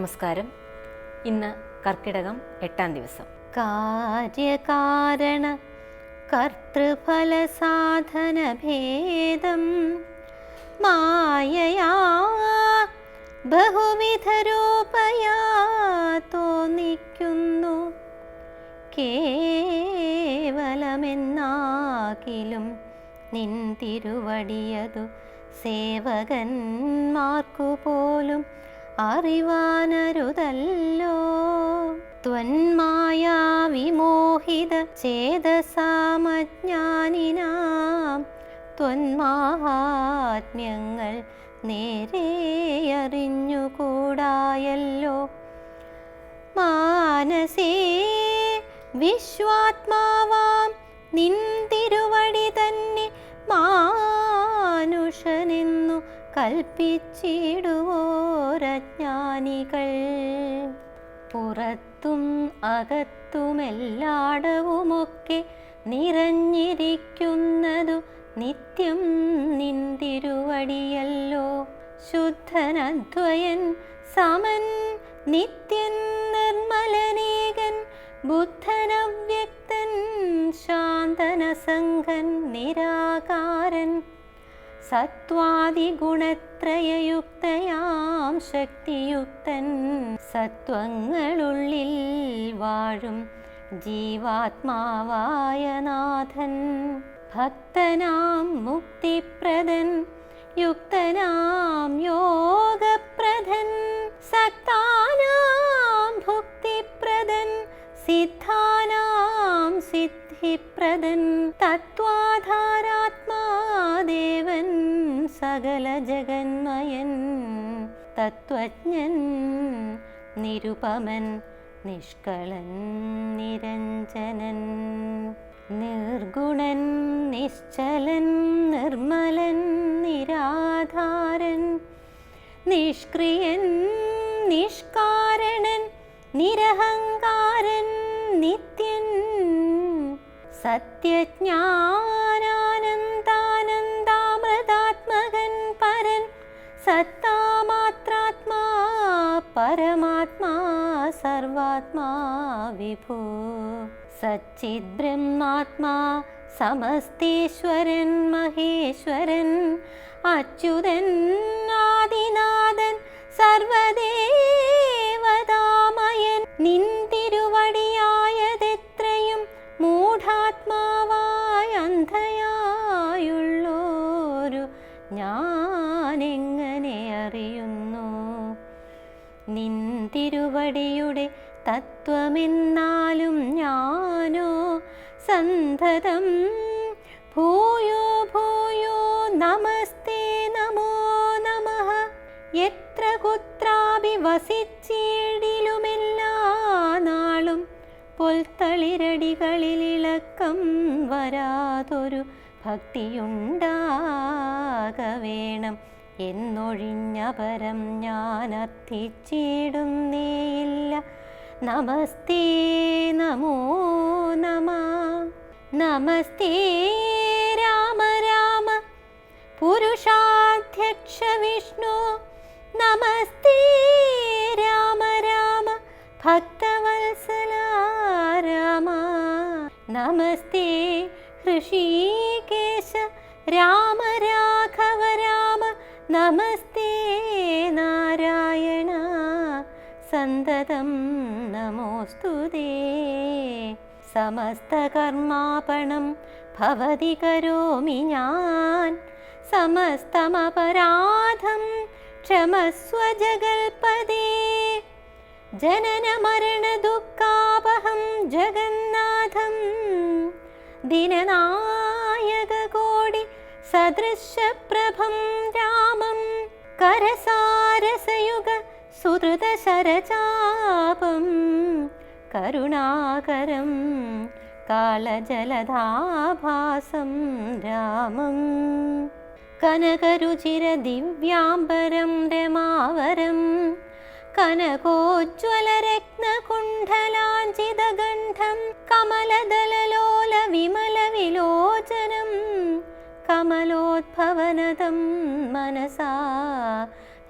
നമസ്കാരം. ഇന്ന് കർക്കിടകം 8-ാം ദിവസം. കാര്യകാരണ കർത്തൃഫല സാധന ഭേദം മായയാ ബഹുവിധ രൂപയാ തോന്നിക്കുന്നു. കേവലമെന്നാകിലും നിൻ തിരുവടിയതു സേവകന്മാർക്കുപോലും അറിവാനരുതല്ലോ. ത്വന്മായാ വിമോഹിത ചേതസാമജ്ഞാനിനാം ത്വന്മാഹാത്മ്യങ്ങൾ നേരെ അറിഞ്ഞുകൂടായല്ലോ. മാനസേ വിശ്വാത്മാവാം നിൻ തിരുവടി തന്നെ മാനുഷനെന്നു കൽപ്പിച്ചിടുവോരജ്ഞാനികൾ. പുറത്തും അകത്തുമെല്ലാടവുമൊക്കെ നിറഞ്ഞിരിക്കുന്നതു നിത്യം നിൻ തിരുവടിയല്ലോ. ശുദ്ധനദ്വയൻ സമൻ നിത്യൻ നിർമ്മലനേകൻ ബുദ്ധനവ്യക്തൻ ശാന്തനസംഘൻ നിരാകാരൻ സത്വാദിഗുണത്രയയുക്തയാം ശക്തിയുക്തൻ സത്വങ്ങളുള്ളിൽ വാഴും ജീവാത്മാവായ നാഥൻ. ഭക്തനാം മുക്തിപ്രദൻ യുക്തനാം യോഗപ്രദൻ സക്താനാം ഭുക്തിപ്രദൻ സിദ്ധാനാം സിദ്ധിപ്രദൻ തത്വാധാരാത്മാദേവൻ സകല ജഗന്മയൻ തത്വജ്ഞൻ നിരുപമൻ നിഷ്കളൻ നിരഞ്ജനൻ നിർഗുണൻ നിശ്ചലൻ നിർമ്മലൻ നിരാധാരൻ നിഷ്ക്രിയൻ നിഷ്കാരണൻ നിരഹങ്കാരൻ നിത്യൻ സത്യജ്ഞാനാനന്ദാനന്ദാമൃതാത്മകൻ പരൻ സത്താമാത്രാത്മാ പരമാത്മാ സർവാത്മാ വിഭൂ സച്ചിദ്ബ്രഹ്മാത്മാ സമസ്തേശ്വരൻ മഹേശ്വരൻ അച്യുതൻ ആദിനാഥൻ സർവദേവതാമയൻ നിൻ തിരുവടിയായതെത്രയും മൂഢാത്മാവായ അന്ധയായുള്ളോരു ഞാനെങ്ങനെ അറിയുന്നു. നിൻ തിരുവടിയുടെ തത്വമെന്നാലും ഞാനോ സന്തതം ഭൂയോ ഭൂയോ നമസ്തേ നമോ നമഃ എത്ര കുത്രാപി വസിച്ചിടിലുമെല്ലാ നാളും പൊൽത്തളിരടികളിലിളക്കം വരാതൊരു ഭക്തിയുണ്ടാകവേണം എന്നൊഴിഞ്ഞപരം ഞാൻ അർത്ഥിച്ചിടുന്നേയില്ല. നമസ്തേ നമോ നമഃ. നമസ്തേ രാമ രാമ പുരുഷാധ്യക്ഷ വിഷ്ണു നമസ്തേ രാമ രാമ ഭക്തവത്സല രാമ നമസ്തേ ഹൃഷീകേശ രാമ രാഘവ രാമ നമസ്തേ നാരായണ സന്തതം നമോസ്തുതേ. സമസ്തകർമാപണം ഭവതി കരോമി ഞാൻ സമസ്തമപരാധം ക്ഷമസ്വ ജഗൽപദേ. ജനന മരണ ദുഃഖാപഹം ജഗന്നാഥം ദിനനായക കോടി സദൃശപ്രഭം രാമം കരസാരസയുഗ സുഹൃതശരചാപം കരുണാകരം കാളജലധാഭാസം രാമം കനകരുചിര ദിവ്യാംബരം രമാവരം കനകോജ്വലരത്നകുണ്ഡലാഞ്ചിതഗണ്ഠം കമലദലലോല വിമല വിലോചനം കമലോദ്ഭവനദം മനസാ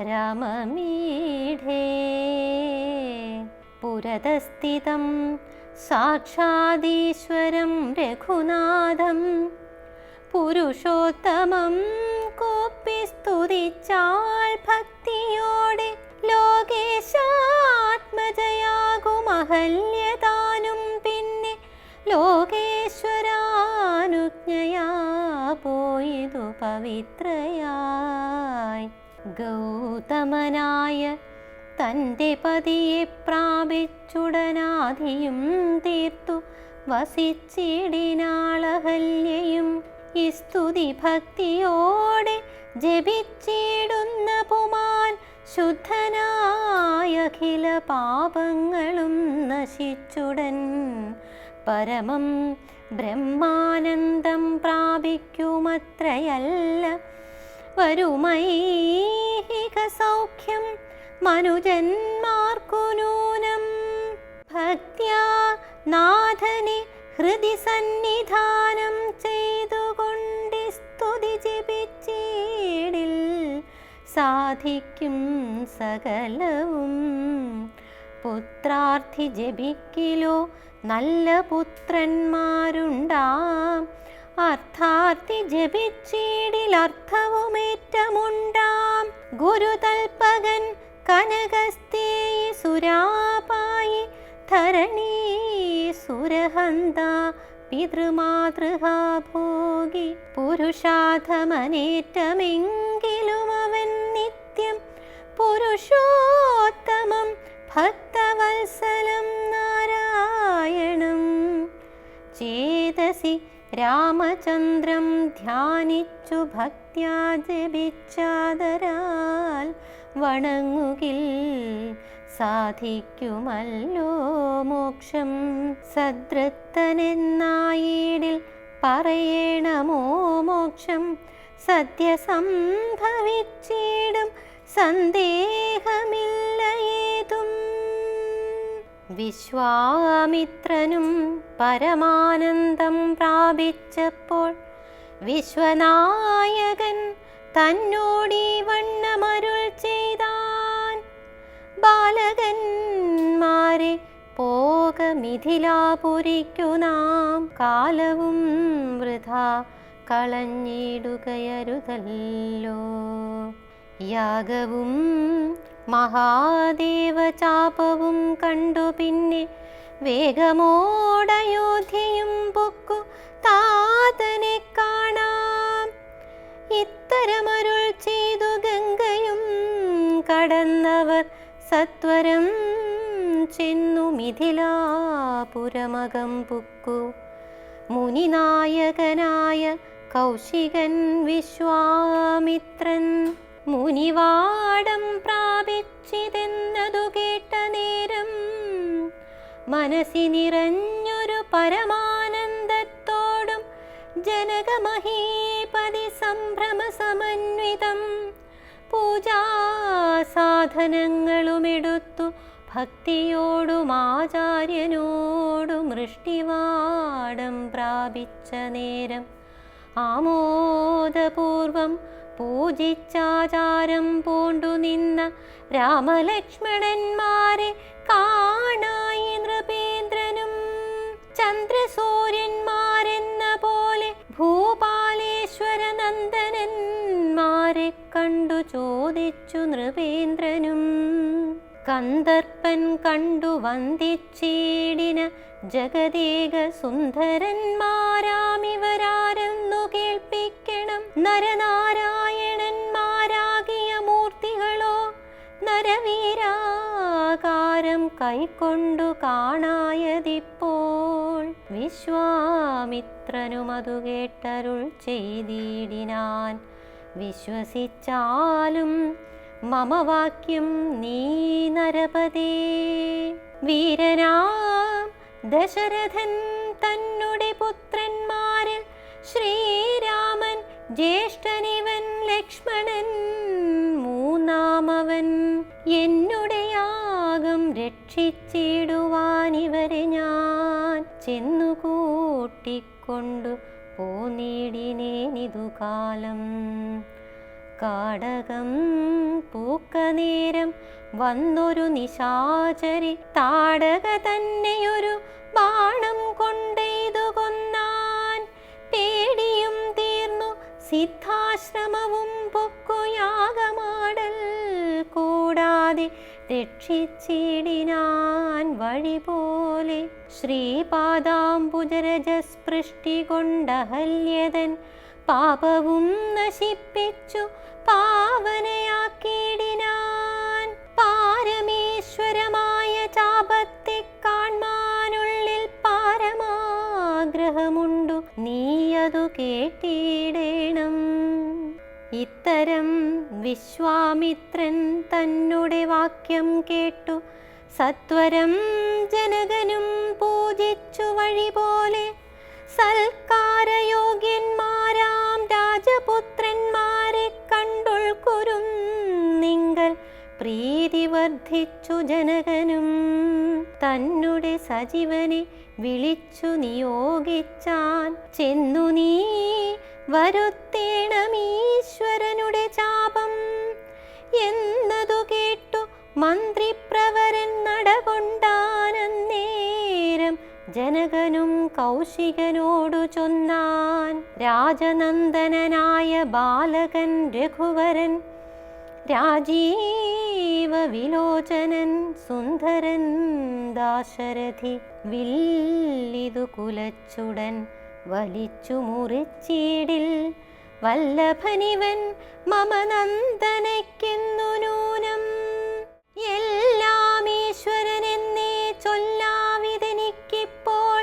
രാമമീഢേ പുരതസ്ഥിതം സാക്ഷാദീശ്വരം രഘുനാഥം പുരുഷോത്തമം കോപ്പി സ്തുതിച്ചാൽ ഭക്തിയോടെ ലോകേശാത്മജയാകുമഹല്യതാനും പിന്നെ ലോകേശ്വരാനുജ്ഞയാ പോയിതു പവിത്രയായി. ഗൗതമനായ തൻ്റെ പതിയെ പ്രാപിച്ചുടനാധിയും തീർത്തു വസിച്ചിടിനാളഹല്യയും. ഈ സ്തുതി ഭക്തിയോടെ ജപിച്ചിടുന്ന പുമാൻ ശുദ്ധനായ അഖില പാപങ്ങളും നശിച്ചുടൻ പരമം ബ്രഹ്മാനന്ദം പ്രാപിക്കുമത്രയല്ല വരുമൈഹിക സൗഖ്യം മനുജന്മാർക്കു നൂനം. ഭക്ത്യാ നാഥനെ ഹൃദി സന്നിധാനം ചെയ്തുകൊണ്ട് സ്തുതി ജപിച്ചിടിൽ സാധിക്കും സകലവും. പുത്രാർത്ഥി ജപിക്കിലോ നല്ല പുത്രന്മാരുണ്ടാം. അർത്ഥാർത്ഥി ജപിച്ചിടിൽ അർത്ഥവുമേറ്റമുണ്ടാം. ഗുരുതൽപകൻ കനകസ്തേയി സുരാപായി ധരണീ സുരഹന്ത പിതൃമാതൃഹാ ഭോഗി. പുരുഷാധമനേറ്റമെങ്കിലും അവൻ നിത്യം പുരുഷോത്തമം ഭക്തവത്സലം നാരായണം. ചേതസി രാമചന്ദ്രം ധ്യാനിച്ചു ഭക്ത്യാ ജപിച്ചാദരാൽ വണങ്ങുകിൽ സാധിക്കുമല്ലോ മോക്ഷം. സദ്വൃത്തനെന്നായിടിൽ പറയണമോ മോക്ഷം സദ്യ സംഭവിച്ചിടും സന്ദേഹമില്ല ഏതും. വിശ്വാമിത്രനും പരമാനന്ദം പ്രാപിച്ചപ്പോൾ വിശ്വനായകൻ തന്നോടീ വണ്ണമരുൾ ചെയ്താൻ. ബാലകന്മാരെ പോക മിഥിലാപുരിക്കു നാം കാലവും വൃഥാ കളഞ്ഞിടുകയരുതല്ലോ. യാഗവും മഹാദേവചാപവും കണ്ടു പിന്നെ വേഗമോടയോധ്യയും പൊക്കു താതനെ കാണാം. ഇത്തരമരുൾ ചെയ്തു ഗംഗയും കടന്നവർ സത്വരം ചെന്നു മിഥിലാപുരമകം പുക്കു. മുനിനായകനായ കൗശികൻ വിശ്വാമിത്രൻ മുനിവാടം പ്രാപിച്ചിതെന്നതു കേട്ട നേരം മനസ്സി നിറഞ്ഞൊരു പരമാനന്ദത്തോടും ജനകമഹീപതി സംഭ്രമ സമന്വിതം പൂജാസാധനങ്ങളുമെടുത്തു ഭക്തിയോടും ആചാര്യനോടും മൃഷ്ടിവാടം പ്രാപിച്ച നേരം ആമോദപൂർവം പൂജിച്ചാചാരം പൂണ്ടു നിന്ന രാമലക്ഷ്മണന്മാരെ കാണായി നൃപേന്ദ്രനും. ചന്ദ്രസൂര്യന്മാരെന്ന പോലെ ഭൂപാലേശ്വര നന്ദനന്മാരെ കണ്ടു ചോദിച്ചു നൃപേന്ദ്രനും. കന്ദർപ്പൻ കണ്ടു വന്ദിച്ചിടിന ജഗദേക സുന്ദരന്മാരാമിവരാരെന്നു കേൾപ്പിക്കണം. നരനാരായണന്മാരാകിയ മൂർത്തികളോ നരവീരാകാരം കൈക്കൊണ്ടു കാണായതിപ്പോൾ. വിശ്വാമിത്രനുമതു കേട്ടരുൾ ചെയ്തിടിനാൻ. വിശ്വസിച്ചാലും മമ വാക്യം നീ നരപതേ. വീരനാം ദശരഥൻ തന്നുടെ പുത്രന്മാരിൽ ശ്രീരാമൻ ജ്യേഷ്ഠനിവൻ ലക്ഷ്മണൻ മൂന്നാമവൻ. എന്നുടെ യാഗം രക്ഷിച്ചിടുവാനിവരെ ഞാൻ ചെന്നു കൂട്ടിക്കൊണ്ടു പോന്നിടിനേനിതു കാലം. കാടകം പൂക്കനേരം വന്നൊരു നിശാചരി താടക തന്നെയൊരു ബാണം കൊണ്ടെയ്തു കൊന്നാൻ. പേടിയും തീർന്നു സിദ്ധാശ്രമവും പൊക്കുയാഗമാടൽ കൂടാതെ രക്ഷിച്ചിടിനാൻ വഴി പോലെ. ശ്രീപാദാംബുജരജസ്പൃഷ്ടി കൊണ്ടഹല്യതൻ പാപവും നശിപ്പിച്ചു പാവനയാക്കിയിടിനാൻ. പാരമേശ്വരമായ ചാപത്തെ കാൺമാനുള്ളിൽ പാരമാഗ്രഹമുണ്ടു, നീയതു കേട്ടിടേണം. ഇത്തരം വിശ്വാമിത്രൻ തന്നെ വാക്യം കേട്ടു സത്വരം ജനകനും പൂജിച്ചു വഴി പോലെ. സൽക്കാരയോഗ്യന്മാരാം രാജപുത്രന്മാരെ കണ്ടുൾക്കുരുന്നിങ്കൽ പ്രീതി വർദ്ധിച്ചു ജനകനും. തന്നെ സജീവനെ വിളിച്ചു നിയോഗിച്ചാൻ. ചെന്നു നീ വരുത്തേണമീശ്വരനുടെ ചാപം എന്നതു കേട്ടു മന്ത്രിപ്രവരൻ നടകൊണ്ടാനന്നേരം. ജനകനും കൗശികനോടു ചൊന്നാൻ. രാജനന്ദനായ ബാലകൻ രഘുവരൻ, രാജീവ വിലോചനൻ സുന്ദരൻ ദാശരഥി, വില്ലിതു കുലച്ചുടൻ വലിച്ചു മുറിച്ചിടിൽ. വല്ലഭനിവൻ മമ നന്ദനയ്ക്കെന്നു നൂനം. എല്ലാം ഈശ്വരനെന്നേ ചൊല്ലാവിതെനിക്കിപ്പോൾ,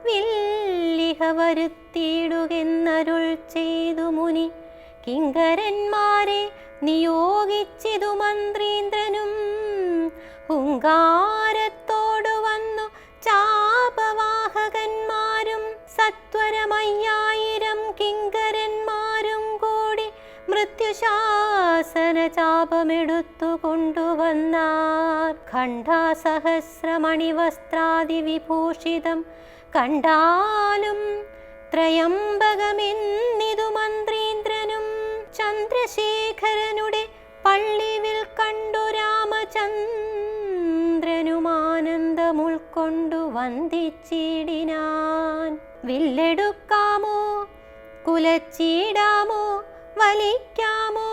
വില്ലിഹ വരുത്തിയിടുകെന്നരുൾ ചെയ്തു മുനി. കിങ്കരന്മാരെ നിയോഗിച്ചിതു മന്ത്രീന്ദ്രനും. ഹുങ്കാരത്തോടു വന്നു ചാപവാഹകന്മാരും സത്വരമയ്യായിരം കിങ്കരന്മാരും കൂടി മൃത്യുശാസന ചാപമെടുത്തു കൊണ്ടുവന്നാർ. ഖണ്ഡാസഹസ്രമണിവസ്ത്രാദി വിഭൂഷിതം കണ്ടാലും ത്രയംബകമെന്നിതു മന്ത്രീന്ദ്രനും. ചന്ദ്രശേഖരനുടെ പള്ളിവിൽ കണ്ടു രാമചന്ദ്രനുമാനന്ദമുൾക്കൊണ്ടു വന്ദിച്ചിടിനാൻ. വില്ലെടുക്കാമോ കുലച്ചിടാമോ വലിക്കാമോ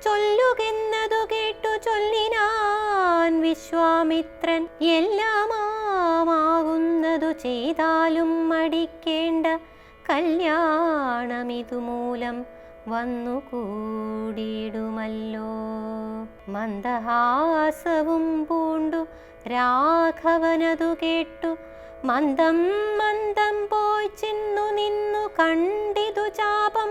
ചൊല്ലുകെന്നതു കേട്ടു ചൊല്ലിനാൻ വിശ്വാമിത്രൻ. എല്ലാമാകുന്നതു ചെയ്താലും മടിക്കേണ്ട, കല്യാണമിതുമൂലം വന്നുകൂടിയിടുമല്ലോ. മന്ദഹാസവും പൂണ്ടു രാഘവനതു കേട്ടു മന്ദം മന്ദം പോയി ചെന്നു നിന്നു കണ്ടിതു ചാപം.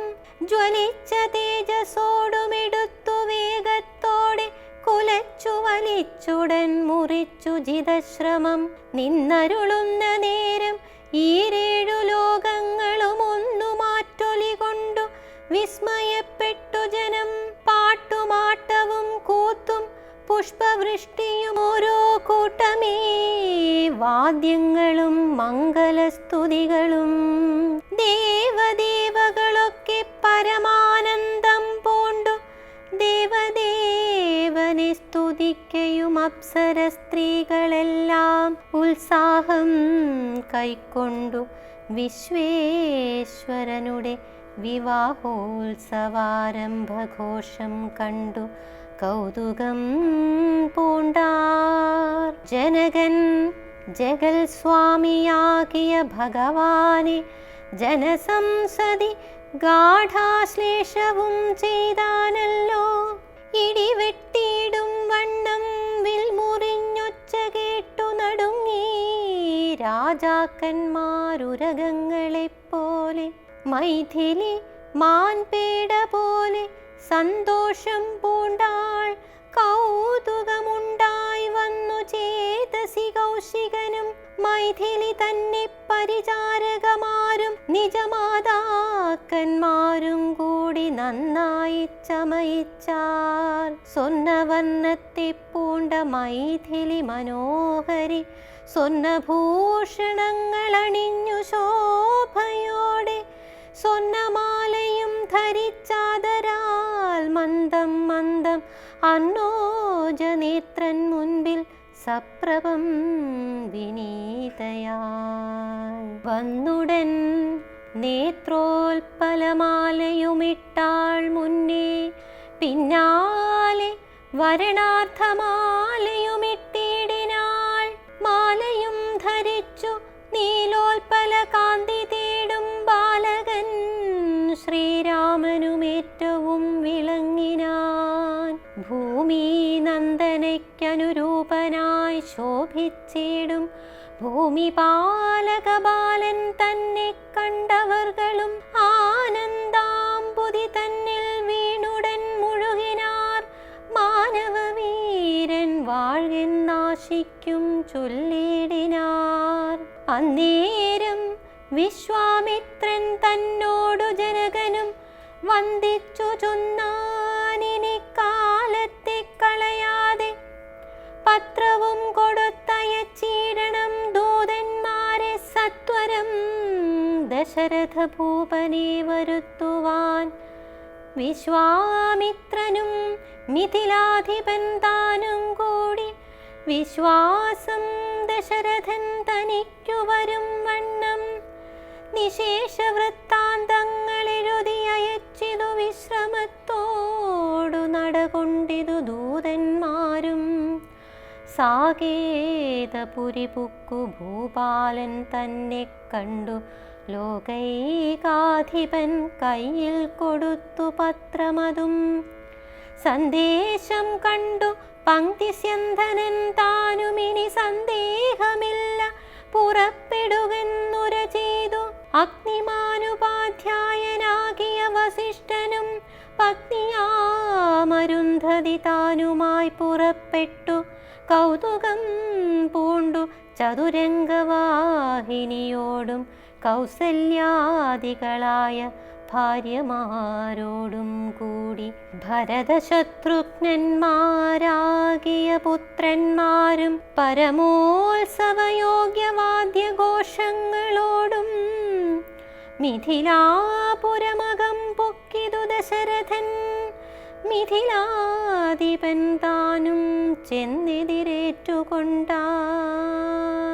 ജ്വലിച്ച തേജസ്സോടുമെടുത്തു വേഗത്തോടെ കുലച്ചു വലിച്ചുടൻ മുറിച്ചു ജിതശ്രമം. നിന്നരുളുന്ന നേരം ഈരേഴു ലോകങ്ങളും ഒന്നു മാറ്റൊലി കൊണ്ടു വിസ്മയപ്പെട്ടു ജനം. പാട്ടുമാട്ടവും കൂത്തും പുഷ്പവൃഷ്ടിയും ഓരോ കൂട്ടമേ വാദ്യങ്ങളും മംഗലസ്തുതികളും. ദേവദേവകളൊക്കെ പരമാനന്ദം പൂണ്ടു ദേവദേവനെ സ്തുതിക്കയും അപ്സര സ്ത്രീകളെല്ലാം ഉത്സാഹം കൈക്കൊണ്ടു വിശ്വേശ്വരനുടെ വിവാഹോത്സവാരംഭഘോഷം കണ്ടു കൗതുകം പൂണ്ടാർ. ജനകൻ ജഗൽ സ്വാമിയാകിയ ഭഗവാനെ ജനസംസതി ഗാഠാശ്ലേഷവും ചെയ്താനല്ലോ. ഇടിവെട്ടിയിടും വണ്ണം വിൽമുറിഞ്ഞൊച്ച കേട്ടു നടുങ്ങി രാജാക്കന്മാരുരകങ്ങളെപ്പോലെ. മൈഥിലി മാൻപേട പോലെ സന്തോഷം പൂണ്ടാൾ. കൗതുകമുണ്ടായി വന്നു ചേതസി കൗശികനും. മൈഥിലി തന്നെ പരിചാരകമാരും നിജമാതാക്കന്മാരും കൂടി നന്നായി ചമയിച്ചാർ. സ്വർണ്ണവർണ്ണത്തെ പൂണ്ട മൈഥിലി മനോഹരി സ്വർണ്ണഭൂഷണങ്ങൾ അണിഞ്ഞു ശോഭയോടെ. സ്വർണ്ണമാലയും ധരിച്ചാദരാൽ മന്ദ അന്നോജനേത്രൻ മുൻപിൽ സപ്രഭം വിനീതയായി വന്നുടൻ നേത്രോൽപലമാലയുമിട്ടാൾ മുന്നേ, പിന്നാലെ വരണാർത്ഥമാലയുമിട്ടിടിനാൾ. മാലയും ധരിച്ചു നീലോൽപല കാന്തി തേടും ബാലകൻ ശ്രീരാമനുമേറ്റവും വിളങ്ങിനാൻ. ഭൂമി നന്ദനയ്ക്കനുരൂപനായി ശോഭിച്ചിടും ഭൂമിപാലക ബാലൻ തന്നെ കണ്ടവർകളും ആനന്ദാംബുതി തന്നിൽ വീണുടൻ മുഴുകിനാർ. മാനവവീരൻ വാഴ്കെന്നാശിക്കും ചൊല്ലിടിനാർ. അന്നേരം വിശ്വാമിത്രൻ തന്നോടു ജനകനും വന്ദിച്ചു ചൊന്നാനിനി കാലത്തെ കളയാതെ പത്രവും കൊടുത്തയച്ചിടണം ദൂതന്മാരെ സത്വരം ദശരഥ ഭൂപനെ വരുത്തുവാൻ. വിശ്വാമിത്രനും മിഥിലാധിപൻ താനും കൂടി വിശ്വാസം ദശരഥൻ തനിക്കു വരും വണ്ണം നിശേഷ വൃത്താന്തങ്ങളെഴുതി അയച്ചിതു വിശ്രമത്തോടു നടകൊണ്ടിതു ദൂതന്മാരും. സാകേതപുരി പുക്കു ഭൂപാലൻ തന്നെ കണ്ടു ലോകൈകാധിപൻ കയ്യിൽ കൊടുത്തു പത്രമതും. സന്ദേശം കണ്ടു പങ്ക്തിസ്യന്ധനൻ താനുമിനി സന്ദേഹമില്ല പുറപ്പെടുകെന്നുര ചെയ്തു. അഗ്നിമാനുപാധ്യായനാകിയ വസിഷ്ഠനും പത്നിയാമരുന്ധതി താനുമായി പുറപ്പെട്ടു. കൗതുകം പൂണ്ടു ചതുരംഗവാഹിനിയോടും കൗസല്യാദികളായ ഭാര്യമാരോടും കൂടി ഭരതശത്രുഘ്നന്മാരാകിയ പുത്രന്മാരും പരമോത്സവയോഗ്യവാദ്യഘോഷങ്ങളോടും മിഥിലാപുരമകം പൊക്കിതു ദശരഥൻ. മിഥിലാധിപൻ താനും ചെന്നെതിരേറ്റുകൊണ്ടാൻ.